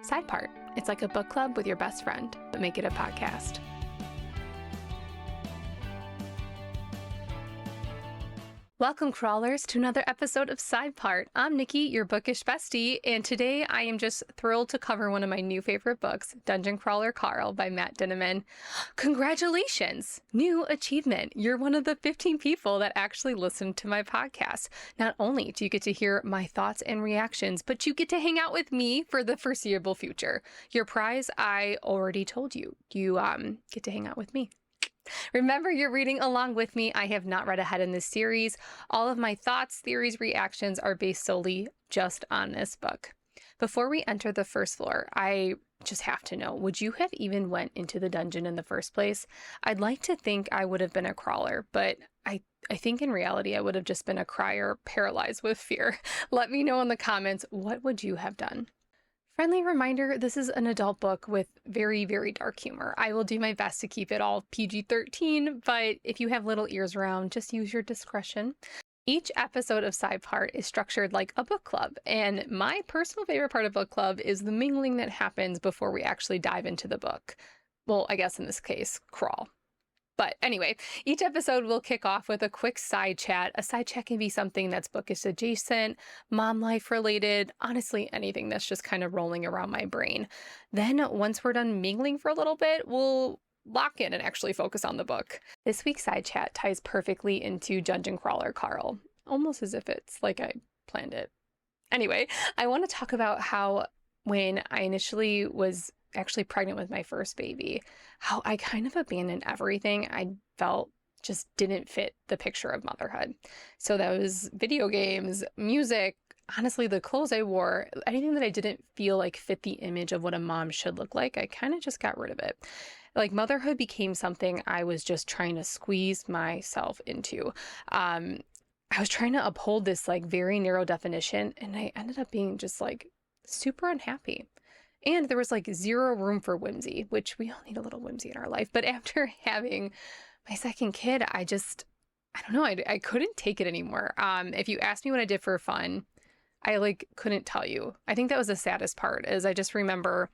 Side Part. It's like a book club with your best friend, but make it a podcast. Welcome, crawlers, to another episode of Side Part. I'm Nikki, your bookish bestie, and today I am just thrilled to cover one of my new favorite books, Dungeon Crawler Carl by Matt Dinniman. Congratulations! New achievement. You're one of the 15 people that actually listen to my podcast. Not only do you get to hear my thoughts and reactions, but you get to hang out with me for the foreseeable future. Your prize, I already told you. You get to hang out with me. Remember, you're reading along with me. I have not read ahead in this series. All of my thoughts, theories, reactions are based solely just on this book. Before we enter the first floor, I just have to know, would you have even went into the dungeon in the first place? I'd like to think I would have been a crawler, but I think in reality I would have just been a crier paralyzed with fear. Let me know in the comments, what would you have done? Friendly reminder, this is an adult book with very, very dark humor. I will do my best to keep it all PG-13, but if you have little ears around, just use your discretion. Each episode of Side Part is structured like a book club, and my personal favorite part of book club is the mingling that happens before we actually dive into the book. Well, I guess in this case, crawl. But anyway, each episode will kick off with a quick side chat. A side chat can be something that's bookish adjacent, mom life related, honestly, anything that's just kind of rolling around my brain. Then once we're done mingling for a little bit, we'll lock in and actually focus on the book. This week's side chat ties perfectly into Dungeon Crawler Carl, almost as if it's like I planned it. Anyway, I want to talk about how when I initially was actually pregnant with my first baby, how I kind of abandoned everything I felt just didn't fit the picture of motherhood. So that was video games, music, honestly, the clothes I wore, anything that I didn't feel like fit the image of what a mom should look like, I kind of just got rid of it. Like motherhood became something I was just trying to squeeze myself into. I was trying to uphold this like very narrow definition, and I ended up being just like super unhappy. And there was like zero room for whimsy, which we all need a little whimsy in our life. But after having my second kid, I don't know, I couldn't take it anymore. If you asked me what I did for fun, I like couldn't tell you. I think that was the saddest part, is I just remember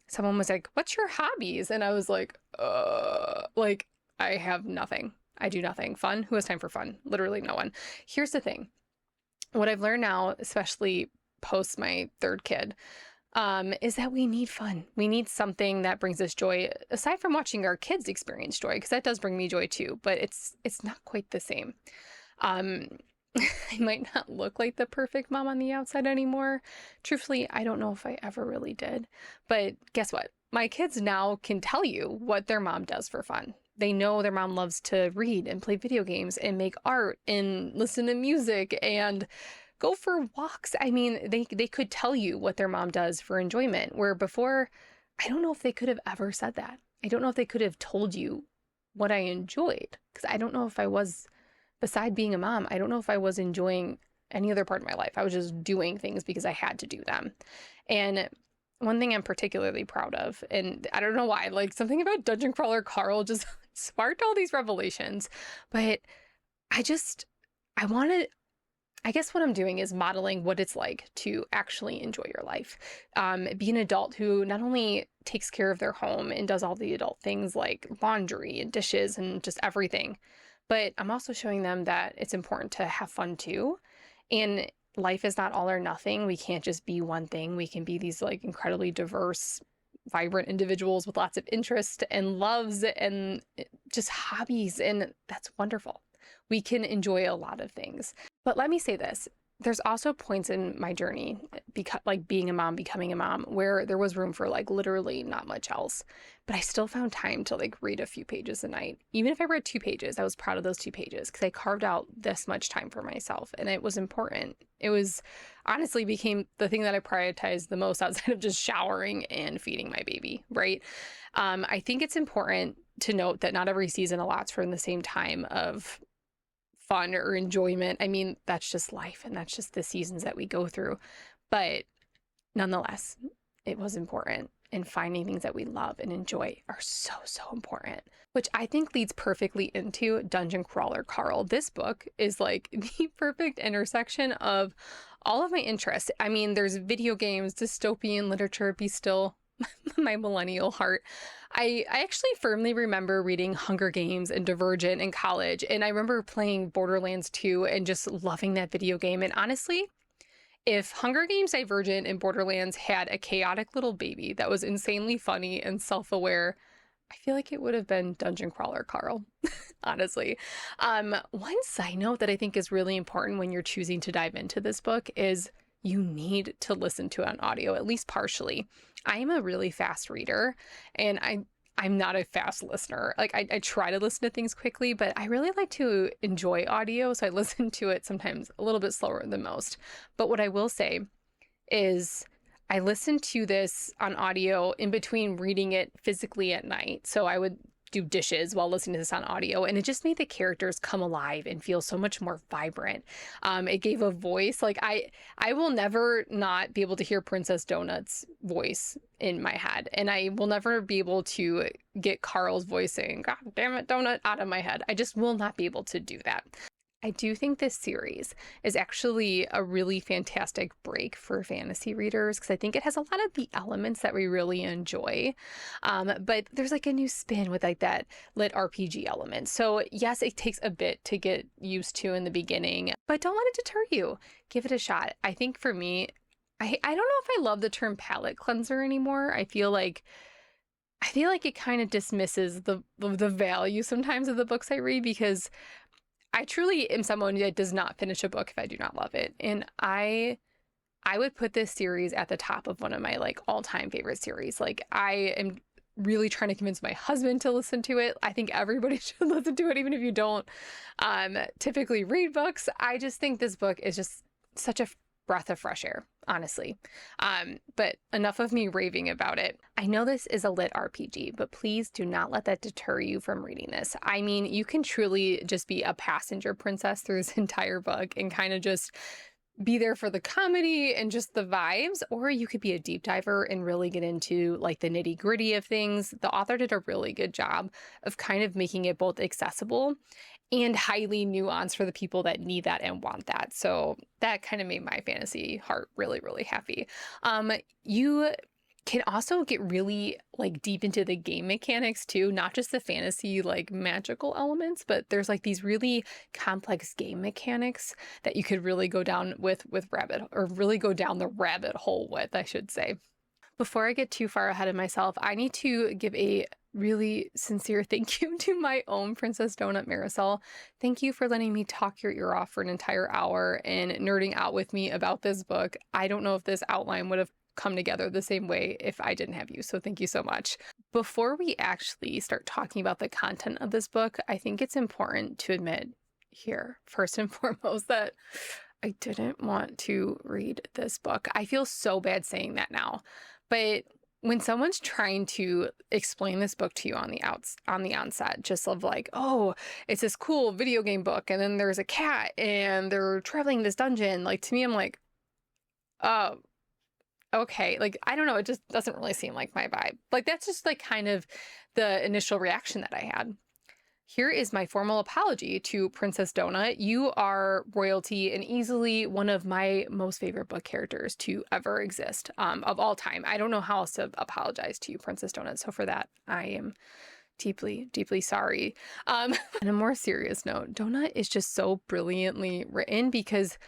someone was like, "What's your hobbies?" And I was like, I have nothing. I do nothing. Fun? Who has time for fun? Literally no one. Here's the thing. What I've learned now, especially post my third kid, is that we need fun. We need something that brings us joy, aside from watching our kids experience joy, because that does bring me joy too, but it's not quite the same. I might not look like the perfect mom on the outside anymore. Truthfully, I don't know if I ever really did. But guess what? My kids now can tell you what their mom does for fun. They know their mom loves to read and play video games and make art and listen to music and go for walks. I mean, they could tell you what their mom does for enjoyment, where before, I don't know if they could have ever said that. I don't know if they could have told you what I enjoyed, because I don't know if I was, beside being a mom, I don't know if I was enjoying any other part of my life. I was just doing things because I had to do them. And one thing I'm particularly proud of, and I don't know why, like something about Dungeon Crawler Carl just sparked all these revelations, but I guess what I'm doing is modeling what it's like to actually enjoy your life. Be an adult who not only takes care of their home and does all the adult things like laundry and dishes and just everything, but I'm also showing them that it's important to have fun too. And life is not all or nothing. We can't just be one thing. We can be these like incredibly diverse, vibrant individuals with lots of interests and loves and just hobbies. And that's wonderful. We can enjoy a lot of things. But let me say this. There's also points in my journey, like being a mom, becoming a mom, where there was room for like literally not much else. But I still found time to like read a few pages a night. Even if I read 2 pages, I was proud of those 2 pages because I carved out this much time for myself. And it was important. It was honestly became the thing that I prioritized the most outside of just showering and feeding my baby, right? I think it's important to note that not every season allots for the same time of fun or enjoyment. I mean, that's just life and that's just the seasons that we go through. But nonetheless, it was important. And finding things that we love and enjoy are so, so important, which I think leads perfectly into Dungeon Crawler Carl. This book is like the perfect intersection of all of my interests. I mean, there's video games, dystopian literature, be still my millennial heart. I actually firmly remember reading Hunger Games and Divergent in college, and I remember playing Borderlands 2 and just loving that video game. And honestly, if Hunger Games, Divergent, and Borderlands had a chaotic little baby that was insanely funny and self-aware, I feel like it would have been Dungeon Crawler Carl, honestly. One side note that I think is really important when you're choosing to dive into this book is you need to listen to it on audio, at least partially. I am a really fast reader, and I'm not a fast listener. Like I try to listen to things quickly, but I really like to enjoy audio, so I listen to it sometimes a little bit slower than most. But what I will say is I listened to this on audio in between reading it physically at night. So I would do dishes while listening to this on audio, and it just made the characters come alive and feel so much more vibrant. It gave a voice. Like I will never not be able to hear Princess Donut's voice in my head, and I will never be able to get Carl's voice saying, "God damn it, Donut," out of my head. I just will not be able to do that. I do think this series is actually a really fantastic break for fantasy readers because I think it has a lot of the elements that we really enjoy. But there's like a new spin with like that lit RPG element. So yes, it takes a bit to get used to in the beginning, but don't let it deter you. Give it a shot. I think for me, I don't know if I love the term palate cleanser anymore. I feel like it kind of dismisses the value sometimes of the books I read because I truly am someone that does not finish a book if I do not love it. And I would put this series at the top of one of my like all-time favorite series. Like I am really trying to convince my husband to listen to it. I think everybody should listen to it, even if you don't typically read books. I just think this book is just such a breath of fresh air, honestly. But enough of me raving about it. I know this is a lit RPG, but please do not let that deter you from reading this. I mean, you can truly just be a passenger princess through this entire book and kind of just be there for the comedy and just the vibes, or you could be a deep diver and really get into like the nitty gritty of things. The author did a really good job of kind of making it both accessible and highly nuanced for the people that need that and want that. So that kind of made my fantasy heart really, really happy. You can also get really like deep into the game mechanics too, not just the fantasy like magical elements, but there's like these really complex game mechanics that you could really go down with really go down the rabbit hole with, I should say. Before I get too far ahead of myself, I need to give a really sincere thank you to my own Princess Donut Marisol. Thank you for letting me talk your ear off for an entire hour and nerding out with me about this book. I don't know if this outline would have come together the same way if I didn't have you, so thank you so much. Before we actually start talking about the content of this book, I think it's important to admit here, first and foremost, that I didn't want to read this book. I feel so bad saying that now, but when someone's trying to explain this book to you on the onset, just of like, oh, it's this cool video game book, and then there's a cat, and they're traveling this dungeon, like to me, I'm like, oh, okay, like, I don't know, it just doesn't really seem like my vibe. Like, that's just like kind of the initial reaction that I had. Here is my formal apology to Princess Donut. You are royalty and easily one of my most favorite book characters to ever exist, of all time. I don't know how else to apologize to you, Princess Donut. So for that, I am deeply, deeply sorry. On a more serious note, Donut is just so brilliantly written because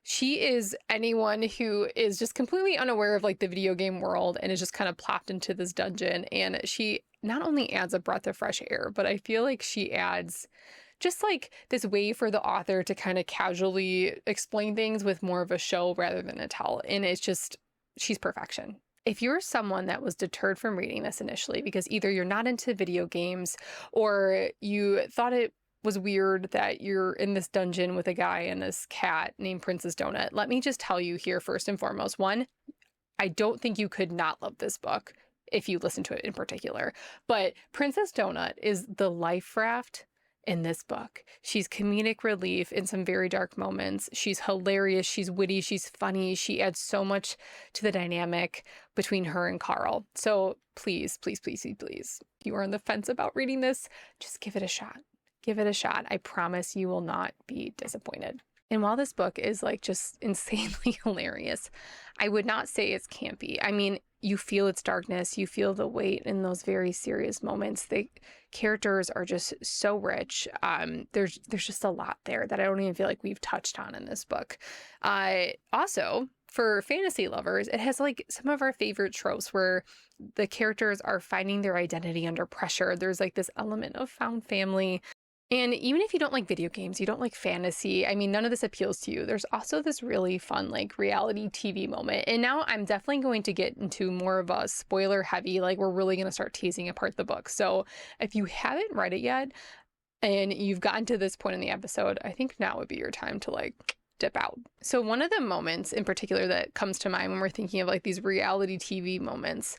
she is anyone who is just completely unaware of like the video game world and is just kind of plopped into this dungeon. And she not only adds a breath of fresh air, but I feel like she adds just like this way for the author to kind of casually explain things with more of a show rather than a tell. And it's just, she's perfection. If you're someone that was deterred from reading this initially because either you're not into video games or you thought it was weird that you're in this dungeon with a guy and this cat named Princess Donut, let me just tell you here first and foremost, one, I don't think you could not love this book if you listen to it in particular, but Princess Donut is the life raft in this book. She's comedic relief in some very dark moments. She's hilarious. She's witty. She's funny. She adds so much to the dynamic between her and Carl. So please, please, please, please, please, you are on the fence about reading this, just give it a shot. Give it a shot. I promise you will not be disappointed. And while this book is like just insanely hilarious, I would not say it's campy. I mean, you feel its darkness, you feel the weight in those very serious moments. The characters are just so rich. There's just a lot there that I don't even feel like we've touched on in this book. Also, for fantasy lovers, it has like some of our favorite tropes where the characters are finding their identity under pressure. There's like this element of found family. And even if you don't like video games, you don't like fantasy, I mean, none of this appeals to you. There's also this really fun, like, reality TV moment. And now I'm definitely going to get into more of a spoiler heavy, like, we're really going to start teasing apart the book. So if you haven't read it yet and you've gotten to this point in the episode, I think now would be your time to, like, dip out. So one of the moments in particular that comes to mind when we're thinking of like these reality TV moments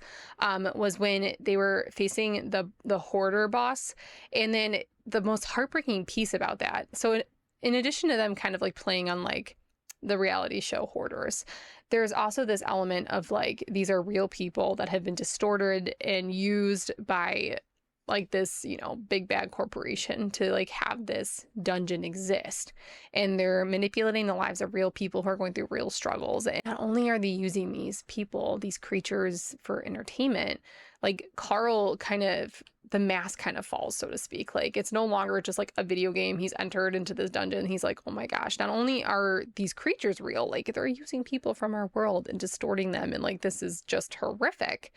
was when they were facing the hoarder boss. And then the most heartbreaking piece about that, so in addition to them kind of like playing on like the reality show Hoarders, there's also this element of like these are real people that have been distorted and used by like this, you know, big bad corporation to like have this dungeon exist. And they're manipulating the lives of real people who are going through real struggles. And not only are they using these people, these creatures for entertainment, like Carl kind of, the mask kind of falls, so to speak. Like it's no longer just like a video game. He's entered into this dungeon. He's like, oh my gosh, not only are these creatures real, like they're using people from our world and distorting them. And like, this is just horrific.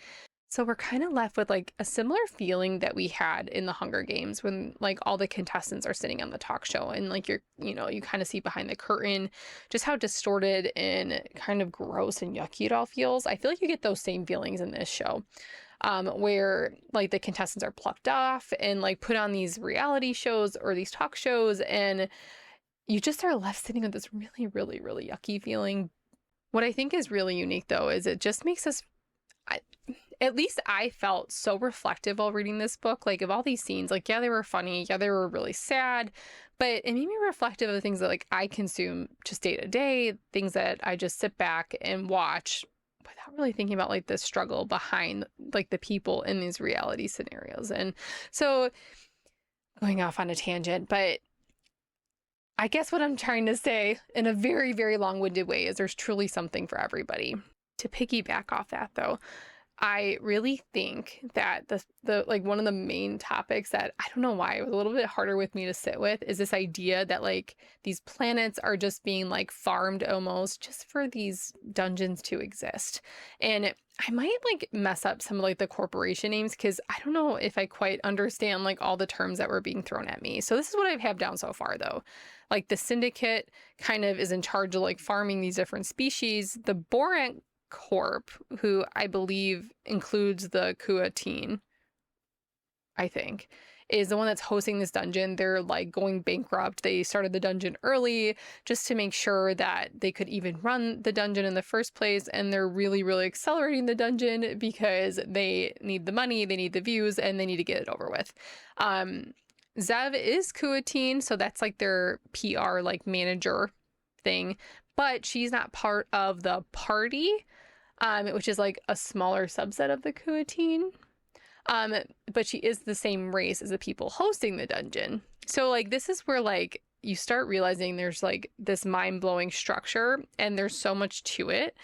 So we're kind of left with like a similar feeling that we had in the Hunger Games when like all the contestants are sitting on the talk show and like you kind of see behind the curtain just how distorted and kind of gross and yucky it all feels. I feel like you get those same feelings in this show. Where like the contestants are plucked off and like put on these reality shows or these talk shows, and you just are left sitting with this really, really, really yucky feeling. What I think is really unique though is it just makes us, at least I felt so reflective while reading this book, like of all these scenes. Like, yeah, they were funny, yeah, they were really sad, but it made me reflective of the things that like I consume just day to day, things that I just sit back and watch without really thinking about like the struggle behind like the people in these reality scenarios. And so going off on a tangent, but I guess what I'm trying to say in a very, very long-winded way is there's truly something for everybody. To piggyback off that though, I really think that the like one of the main topics that I don't know why it was a little bit harder with me to sit with is this idea that like these planets are just being like farmed almost just for these dungeons to exist. And I might like mess up some of like the corporation names because I don't know if I quite understand like all the terms that were being thrown at me. So this is what I have down so far though. Like the syndicate kind of is in charge of like farming these different species. The Boran Corp, who I believe includes the Kuatin, I think, is the one that's hosting this dungeon. They're like going bankrupt. They started the dungeon early just to make sure that they could even run the dungeon in the first place. And they're really, really accelerating the dungeon because they need the money, they need the views, and they need to get it over with. Zev is Kuatin, so that's like their PR like manager thing, but she's not part of the party. Which is like a smaller subset of the Kuatin. But she is the same race as the people hosting the dungeon. So like this is where like you start realizing there's like this mind-blowing structure and there's so much to it.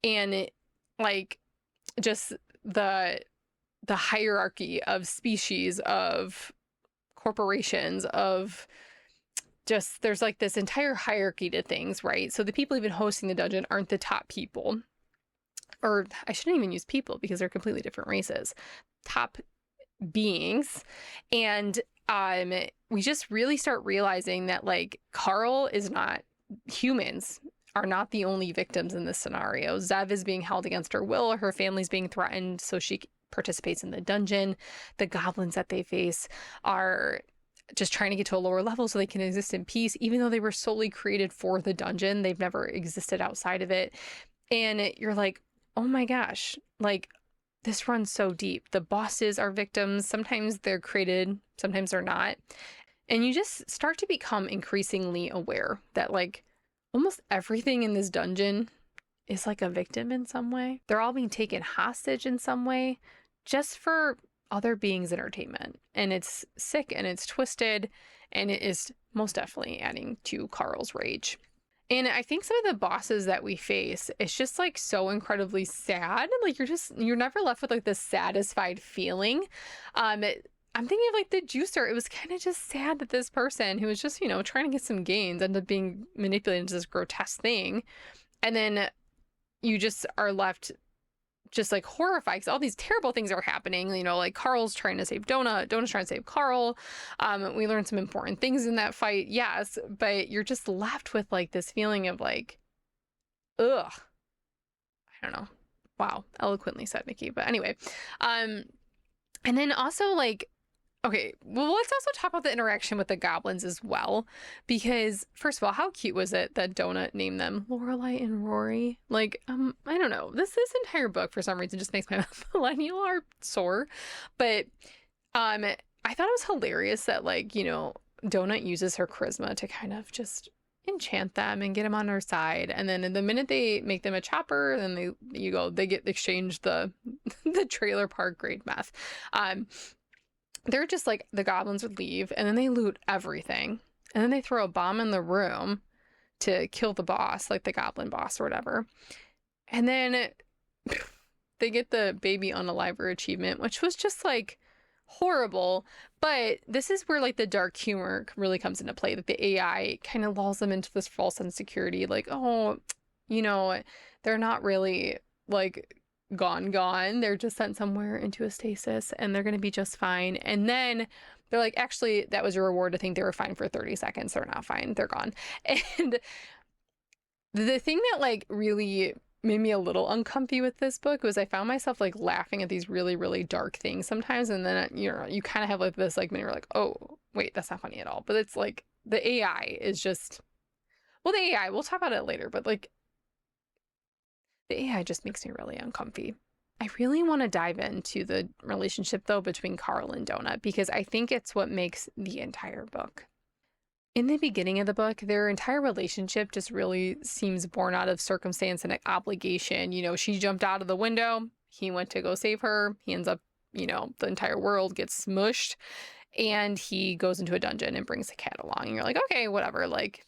And it, like just the hierarchy of species, of corporations, of just there's like this entire hierarchy to things, right? So the people even hosting the dungeon aren't the top people. Or I shouldn't even use people because they're completely different races, top beings. And we just really start realizing that like Carl is not, humans are not the only victims in this scenario. Zev is being held against her will. Her family's being threatened, so she participates in the dungeon. The goblins that they face are just trying to get to a lower level so they can exist in peace, even though they were solely created for the dungeon. They've never existed outside of it. And you're like, oh my gosh, like this runs so deep. The bosses are victims. Sometimes they're created, sometimes they're not. And you just start to become increasingly aware that like almost everything in this dungeon is like a victim in some way. They're all being taken hostage in some way just for other beings' entertainment. And it's sick and it's twisted and it is most definitely adding to Carl's rage. And I think some of the bosses that we face, it's just like so incredibly sad. Like you're never left with like this satisfied feeling. I'm thinking of like the juicer. It was kind of just sad that this person who was just, trying to get some gains ended up being manipulated into this grotesque thing. And then you just are left just like horrified because all these terrible things are happening. Like Carl's trying to save Donut. Donut's trying to save Carl. We learned some important things in that fight, yes, but you're just left with like this feeling of like, ugh. I don't know. Wow, eloquently said, Nikki. But anyway, and then also like, okay, well, let's also talk about the interaction with the goblins as well, because first of all, how cute was it that Donut named them Lorelai and Rory? Like, I don't know. This entire book for some reason just makes my millennial heart sore, but I thought it was hilarious that like Donut uses her charisma to kind of just enchant them and get them on her side, and then the minute they make them a chopper, then they get exchanged the the trailer park grade meth. They're just like, the goblins would leave and then they loot everything. And then they throw a bomb in the room to kill the boss, like the goblin boss or whatever. And then they get the baby unaliver achievement, which was just like horrible. But this is where like the dark humor really comes into play. That the AI kind of lulls them into this false insecurity. Like, oh, they're not really like gone. They're just sent somewhere into a stasis and they're going to be just fine. And then they're like, actually, that was your reward to think they were fine for 30 seconds. They're not fine. They're gone. And the thing that like really made me a little uncomfy with this book was I found myself like laughing at these really, really dark things sometimes. And then, you kind of have like this like minute where you're like, oh, wait, that's not funny at all. But it's like the AI is just, well, the AI, we'll talk about it later, but like, the AI just makes me really uncomfy. I really want to dive into the relationship, though, between Carl and Donut, because I think it's what makes the entire book. In the beginning of the book, their entire relationship just really seems born out of circumstance and obligation. She jumped out of the window. He went to go save her. He ends up, the entire world gets smushed. And he goes into a dungeon and brings the cat along. And you're like, okay, whatever. Like,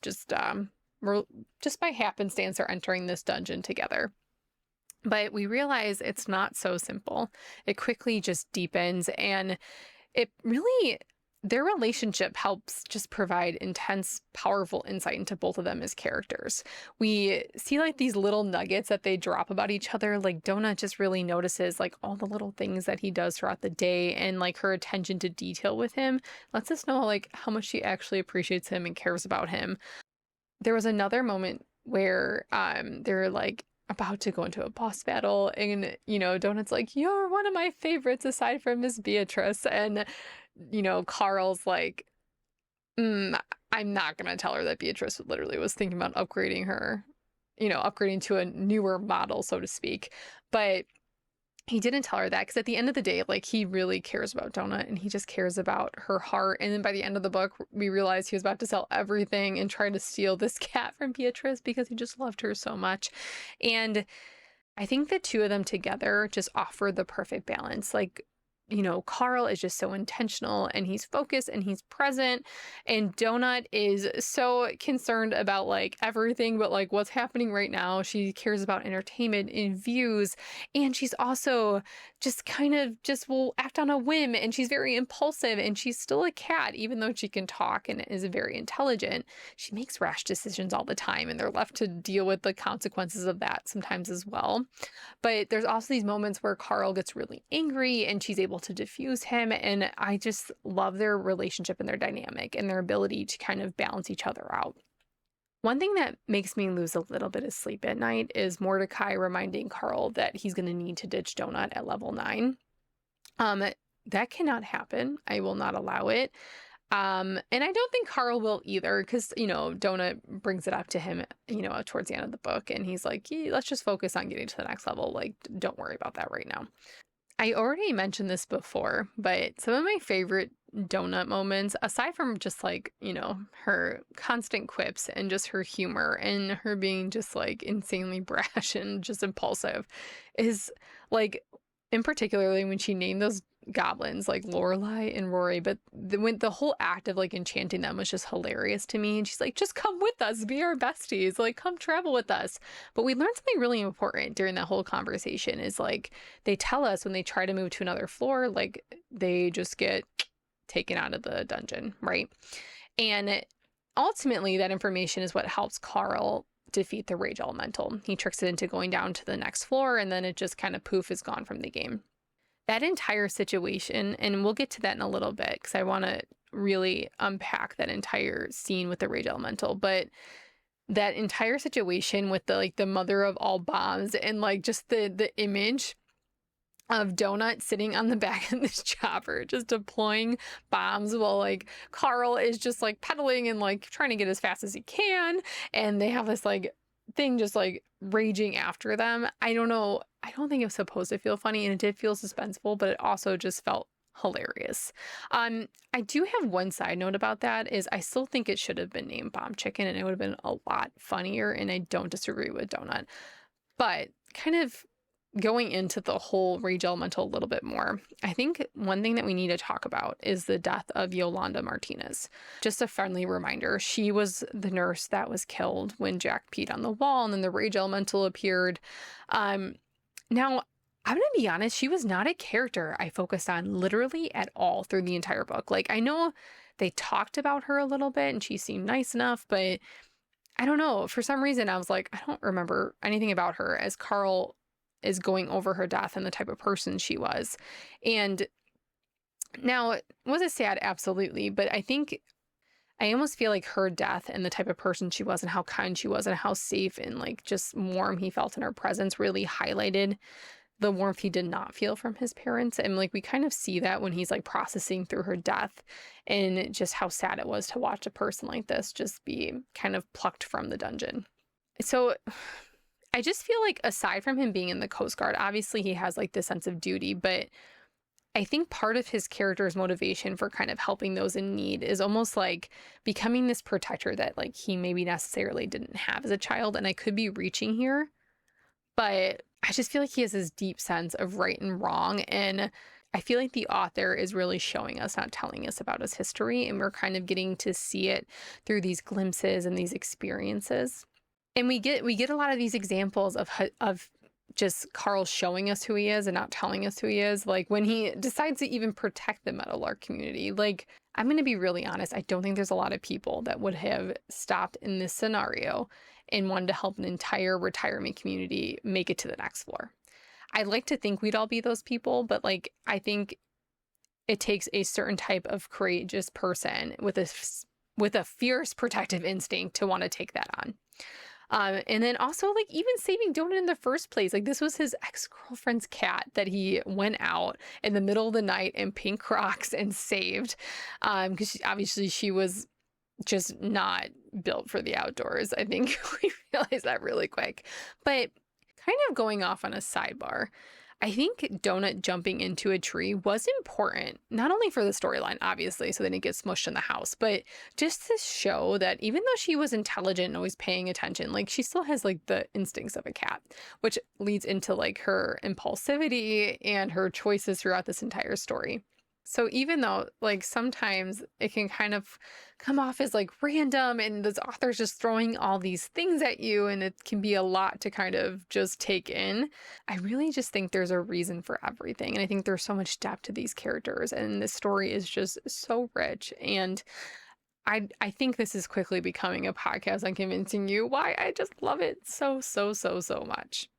we're just by happenstance are entering this dungeon together. But we realize it's not so simple. It quickly just deepens, and it really, their relationship helps just provide intense, powerful insight into both of them as characters. We see like these little nuggets that they drop about each other. Like Donut just really notices like all the little things that he does throughout the day, and like her attention to detail with him lets us know like how much she actually appreciates him and cares about him. There was another moment where they're like about to go into a boss battle, and Donut's like, you're one of my favorites aside from Miss Beatrice, and Carl's like, I'm not gonna tell her that Beatrice literally was thinking about upgrading her, upgrading to a newer model, so to speak. But he didn't tell her that because at the end of the day, like, he really cares about Donut and he just cares about her heart. And then by the end of the book, we realize he was about to sell everything and try to steal this cat from Beatrice because he just loved her so much. And I think the two of them together just offer the perfect balance. Like, Carl is just so intentional and he's focused and he's present, and Donut is so concerned about like everything but like what's happening right now. She cares about entertainment and views, and she's also just kind of just will act on a whim, and she's very impulsive, and she's still a cat even though she can talk and is very intelligent. She makes rash decisions all the time, and they're left to deal with the consequences of that sometimes as well. But there's also these moments where Carl gets really angry and she's able to diffuse him, and I just love their relationship and their dynamic and their ability to kind of balance each other out. One thing that makes me lose a little bit of sleep at night is Mordecai reminding Carl that he's going to need to ditch Donut at level 9. That cannot happen. I will not allow it. And I don't think Carl will either, because, Donut brings it up to him, towards the end of the book, and he's like, yeah, let's just focus on getting to the next level. Like, don't worry about that right now. I already mentioned this before, but some of my favorite Donut moments, aside from just like, her constant quips and just her humor and her being just like insanely brash and just impulsive, is like in particularly when she named those goblins like Lorelai and Rory, but when the whole act of like enchanting them was just hilarious to me. And she's like, just come with us, be our besties, like come travel with us. But we learned something really important during that whole conversation is like they tell us when they try to move to another floor, like they just get taken out of the dungeon, right? And ultimately that information is what helps Carl defeat the rage elemental. He tricks it into going down to the next floor, and then it just kind of poof is gone from the game. That entire situation, and we'll get to that in a little bit because I want to really unpack that entire scene with the rage elemental, but that entire situation with the like the mother of all bombs and like just the image of Donut sitting on the back of this chopper, just deploying bombs while like Carl is just like pedaling and like trying to get as fast as he can. And they have this like thing just like raging after them. I don't know. I don't think it was supposed to feel funny, and it did feel suspenseful, but it also just felt hilarious. I do have one side note about that is I still think it should have been named Bomb Chicken and it would have been a lot funnier, and I don't disagree with Donut. But kind of going into the whole rage elemental a little bit more, I think one thing that we need to talk about is the death of Yolanda Martinez. Just a friendly reminder, she was the nurse that was killed when Jack peed on the wall and then the rage elemental appeared. Now, I'm going to be honest, she was not a character I focused on literally at all through the entire book. Like, I know they talked about her a little bit and she seemed nice enough, but I don't know. For some reason, I was like, I don't remember anything about her as Carl is going over her death and the type of person she was. And now, was it sad? Absolutely. But I think I almost feel like her death and the type of person she was and how kind she was and how safe and like just warm he felt in her presence really highlighted the warmth he did not feel from his parents. And like we kind of see that when he's like processing through her death and just how sad it was to watch a person like this just be kind of plucked from the dungeon. So I just feel like aside from him being in the Coast Guard, obviously he has like this sense of duty, but I think part of his character's motivation for kind of helping those in need is almost like becoming this protector that like he maybe necessarily didn't have as a child. And I could be reaching here, but I just feel like he has this deep sense of right and wrong. And I feel like the author is really showing us, not telling us about his history. And we're kind of getting to see it through these glimpses and these experiences. And we get a lot of these examples of just Carl showing us who he is and not telling us who he is. Like when he decides to even protect the Meadowlark community, like I'm going to be really honest. I don't think there's a lot of people that would have stopped in this scenario and wanted to help an entire retirement community make it to the next floor. I like to think we'd all be those people, but like, I think it takes a certain type of courageous person with a fierce protective instinct to want to take that on. And then also like even saving Donut in the first place, like this was his ex-girlfriend's cat that he went out in the middle of the night in pink Crocs and saved, because obviously she was just not built for the outdoors. I think we realized that really quick. But kind of going off on a sidebar, I think Donut jumping into a tree was important, not only for the storyline, obviously, so they didn't get smushed in the house, but just to show that even though she was intelligent and always paying attention, like she still has like the instincts of a cat, which leads into like her impulsivity and her choices throughout this entire story. So even though like sometimes it can kind of come off as like random and this author's just throwing all these things at you and it can be a lot to kind of just take in, I really just think there's a reason for everything. And I think there's so much depth to these characters and this story is just so rich. And I think this is quickly becoming a podcast on convincing you why I just love it so much.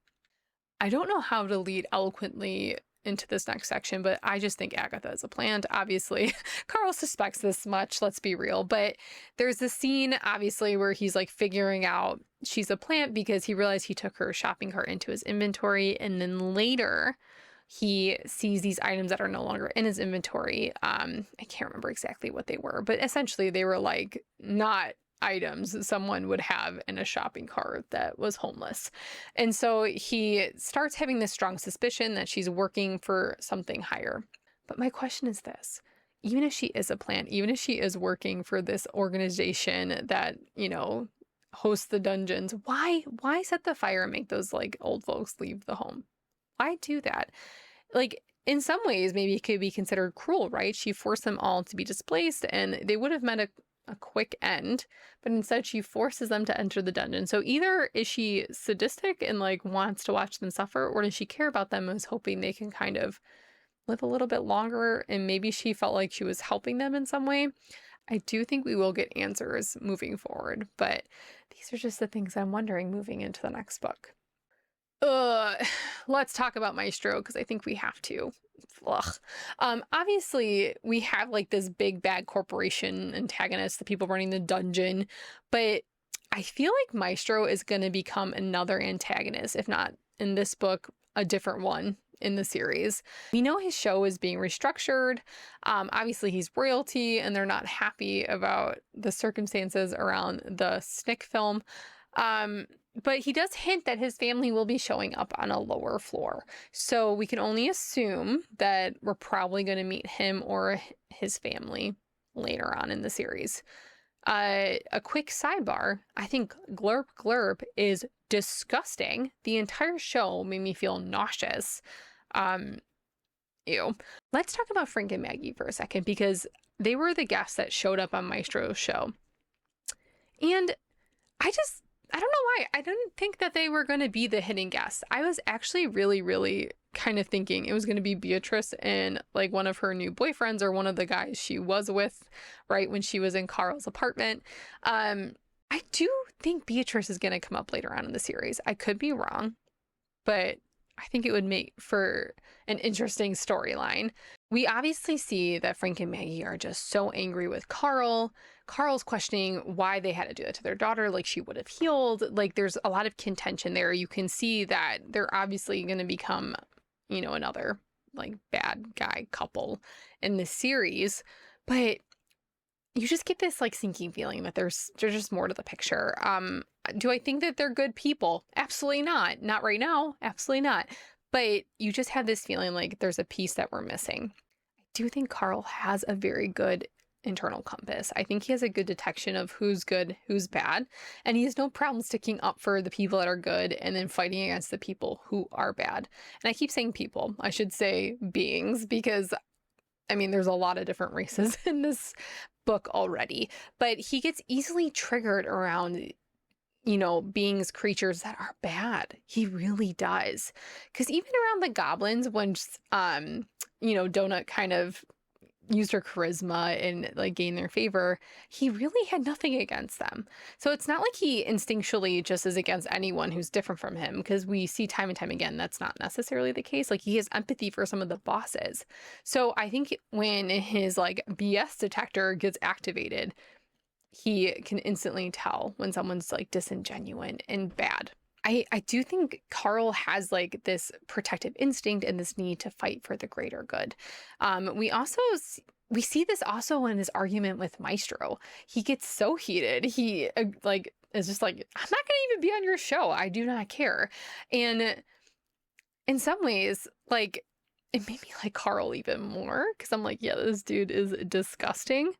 I don't know how to lead eloquently into this next section, but I just think Agatha is a plant. Obviously, Carl suspects this much, let's be real, but there's this scene, obviously, where he's like figuring out she's a plant because he realized he took her shopping cart into his inventory, and then later he sees these items that are no longer in his inventory. I can't remember exactly what they were, but essentially they were like not items someone would have in a shopping cart that was homeless. And so he starts having this strong suspicion that she's working for something higher. But my question is this: even if she is a plant, even if she is working for this organization that, you know, hosts the dungeons, why set the fire and make those like old folks leave the home? Why do that? like, in some ways, maybe it could be considered cruel, right? She forced them all to be displaced, and they would have met a quick end, but instead she forces them to enter the dungeon. So either is she sadistic and like wants to watch them suffer, or does she care about them and is hoping they can kind of live a little bit longer, and maybe she felt like she was helping them in some way. I do think we will get answers moving forward, but these are just the things I'm wondering moving into the next book. Let's talk about Maestro, because I think we have to. Ugh. Obviously, we have like this big bad corporation antagonist, the people running the dungeon, but I feel like Maestro is going to become another antagonist, if not in this book, a different one in the series. We know his show is being restructured. Obviously, he's royalty, and they're not happy about the circumstances around the Snick film. But he does hint that his family will be showing up on a lower floor. So we can only assume that we're probably going to meet him or his family later on in the series. A quick sidebar, I think Glurp Glurp is disgusting. The entire show made me feel nauseous. Ew. Let's talk about Frank and Maggie for a second, because they were the guests that showed up on Maestro's show. And I don't know why. I didn't think that they were going to be the hidden guests. I was actually really, really kind of thinking it was going to be Beatrice and like one of her new boyfriends or one of the guys she was with, right, when she was in Carl's apartment. I do think Beatrice is going to come up later on in the series. I could be wrong, but I think it would make for an interesting storyline. We obviously see that Frank and Maggie are just so angry with Carl. Carl's questioning why they had to do that to their daughter, like she would have healed. Like there's a lot of contention there. You can see that they're obviously going to become, you know, another like bad guy couple in this series. But you just get this like sinking feeling that there's just more to the picture. Do I think that they're good people? Absolutely not. Not right now. Absolutely not. But you just have this feeling like there's a piece that we're missing. I do think Carl has a very good internal compass. I think he has a good detection of who's good, who's bad, and he has no problem sticking up for the people that are good and then fighting against the people who are bad. And I keep saying people, I should say beings, because I mean, there's a lot of different races in this book already, but he gets easily triggered around, you know, beings, creatures that are bad. He really does. Because even around the goblins, when, you know, Donut kind of used her charisma and like gained their favor, he really had nothing against them. So it's not like he instinctually just is against anyone who's different from him, because we see time and time again that's not necessarily the case. Like he has empathy for some of the bosses. So I think when his like BS detector gets activated, he can instantly tell when someone's like disingenuous and bad. I do think Carl has like this protective instinct and this need to fight for the greater good. We see this also in his argument with Maestro. He gets so heated. He like is just like, I'm not going to even be on your show. I do not care. And in some ways, like it made me like Carl even more, because I'm like, yeah, this dude is disgusting.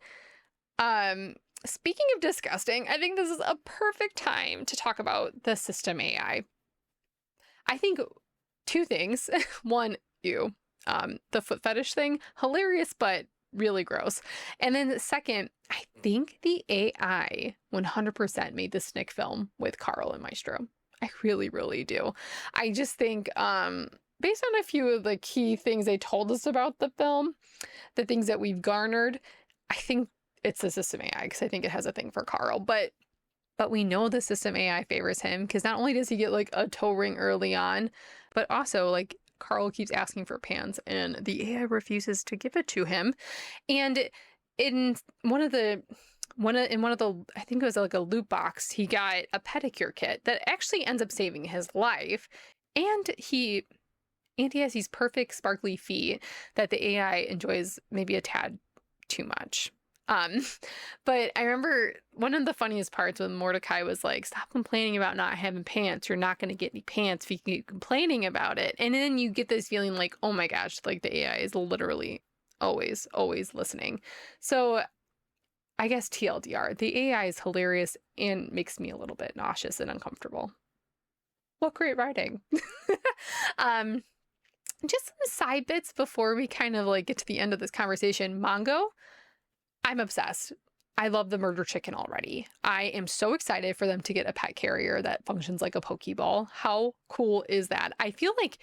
Speaking of disgusting, I think this is a perfect time to talk about the system AI. I think two things. One, the foot fetish thing, hilarious, but really gross. And then second, I think the AI 100% made the Snick film with Carl and Maestro. I really, really do. I just think, based on a few of the key things they told us about the film, the things that we've garnered, I think it's the system AI, because I think it has a thing for Carl, but we know the system AI favors him, because not only does he get like a toe ring early on, but also like Carl keeps asking for pants and the AI refuses to give it to him. And in one of the I think it was like a loot box, he got a pedicure kit that actually ends up saving his life, and he has these perfect sparkly feet that the AI enjoys maybe a tad too much. But I remember one of the funniest parts when Mordecai was like, stop complaining about not having pants. You're not going to get any pants if you keep complaining about it. And then you get this feeling like, oh my gosh, like the AI is literally always, always listening. So I guess TLDR, the AI is hilarious and makes me a little bit nauseous and uncomfortable. What great writing. just some side bits before we kind of like get to the end of this conversation. Mongo, I'm obsessed. I love the murder chicken already. I am so excited for them to get a pet carrier that functions like a Pokeball. How cool is that? I feel like,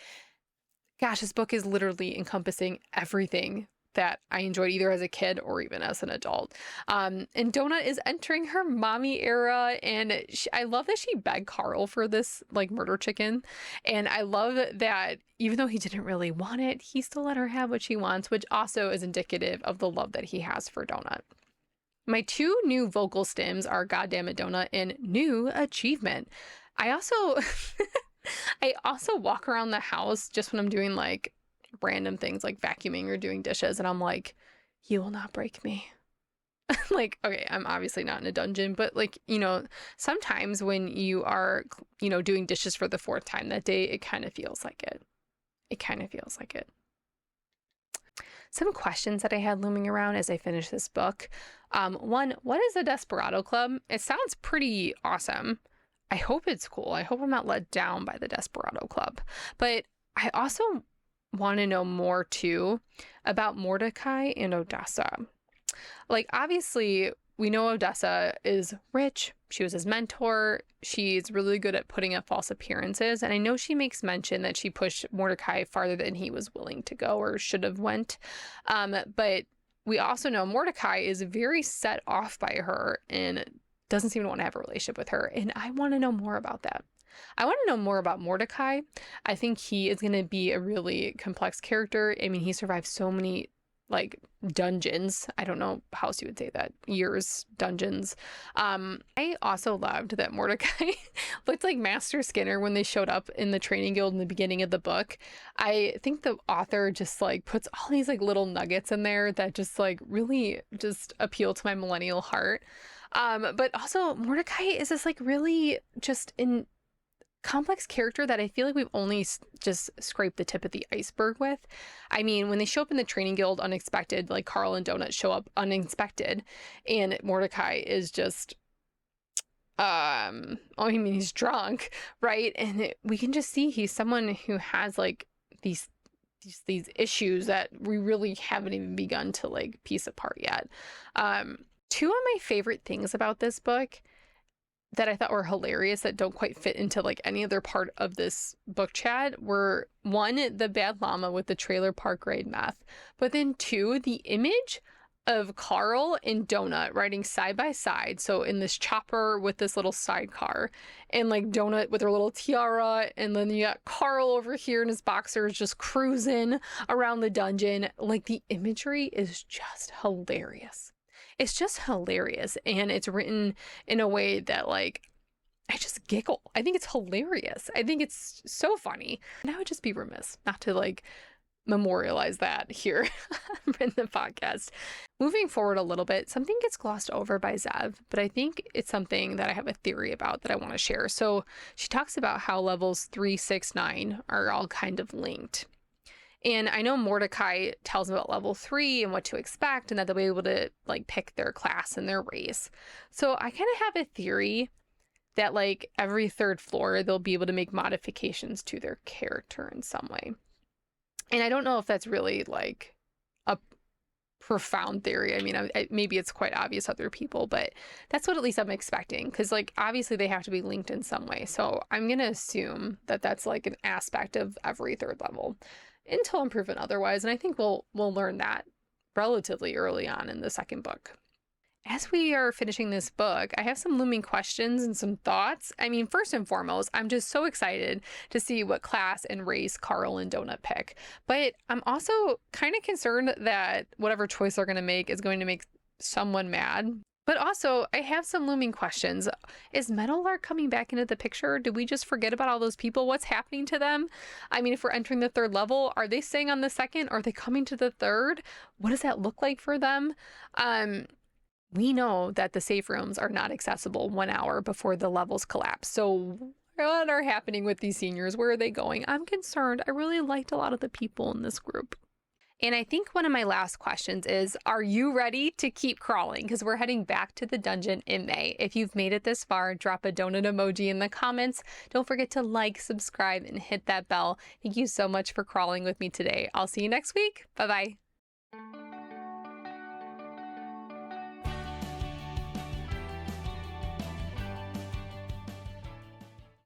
gosh, this book is literally encompassing everything that I enjoyed either as a kid or even as an adult. And Donut is entering her mommy era, and I love that she begged Carl for this like murder chicken. And I love that even though he didn't really want it, he still let her have what she wants, which also is indicative of the love that he has for Donut. My two new vocal stems are Goddamn It Donut and New Achievement. I also walk around the house just when I'm doing like random things like vacuuming or doing dishes, and I'm like, you will not break me. Like, okay, I'm obviously not in a dungeon, but like, sometimes when you are, doing dishes for the fourth time that day, it kind of feels like it. Some questions that I had looming around as I finished this book. One, what is a Desperado Club? It sounds pretty awesome. I hope it's cool. I hope I'm not let down by the Desperado Club. But I also want to know more too about Mordecai and Odessa. Like, obviously, we know Odessa is rich. She was his mentor. She's really good at putting up false appearances. And I know she makes mention that she pushed Mordecai farther than he was willing to go or should have went. But we also know Mordecai is very set off by her and doesn't seem to want to have a relationship with her. And I want to know more about that. I want to know more about Mordecai. I think he is going to be a really complex character. I mean, he survived so many like dungeons. I don't know how else you would say that. Years, dungeons. I also loved that Mordecai looked like Master Skinner when they showed up in the training guild in the beginning of the book. I think the author just like puts all these like little nuggets in there that just like really just appeal to my millennial heart. But also Mordecai is this like really just in complex character that I feel like we've only just scraped the tip of the iceberg with. I mean, when they show up in the training guild unexpected, like Carl and Donut show up unexpected, and Mordecai is just, he's drunk, right? And we can just see he's someone who has like these issues that we really haven't even begun to like piece apart yet. Two of my favorite things about this book that I thought were hilarious that don't quite fit into like any other part of this book chat were, one, the bad llama with the trailer park grade meth, but then two, the image of Carl and Donut riding side by side. So in this chopper with this little sidecar, and like Donut with her little tiara, and then you got Carl over here in his boxers just cruising around the dungeon. Like, the imagery is just hilarious. It's just hilarious, and it's written in a way that, like, I just giggle. I think it's hilarious. I think it's so funny. And I would just be remiss not to, like, memorialize that here in the podcast. Moving forward a little bit, something gets glossed over by Zev, but I think it's something that I have a theory about that I want to share. So she talks about how levels 3, 6, 9 are all kind of linked. And I know Mordecai tells them about level 3 and what to expect, and that they'll be able to like pick their class and their race. So I kind of have a theory that like every third floor, they'll be able to make modifications to their character in some way. And I don't know if that's really like a profound theory. I mean, maybe it's quite obvious to other people, but that's what at least I'm expecting. Because like obviously they have to be linked in some way. So I'm going to assume that that's like an aspect of every third level, until I'm proven otherwise. And I think we'll learn that relatively early on in the second book. As we are finishing this book, I have some looming questions and some thoughts. I mean, first and foremost, I'm just so excited to see what class and race Carl and Donut pick. But I'm also kind of concerned that whatever choice they're going to make is going to make someone mad. But also, I have some looming questions. Is Meadowlark coming back into the picture? Did we just forget about all those people? What's happening to them? I mean, if we're entering the third level, are they staying on the second? Are they coming to the third? What does that look like for them? We know that the safe rooms are not accessible 1 hour before the levels collapse. So what are happening with these seniors? Where are they going? I'm concerned. I really liked a lot of the people in this group. And I think one of my last questions is, are you ready to keep crawling? Because we're heading back to the dungeon in May. If you've made it this far, drop a donut emoji in the comments. Don't forget to like, subscribe, and hit that bell. Thank you so much for crawling with me today. I'll see you next week. Bye-bye.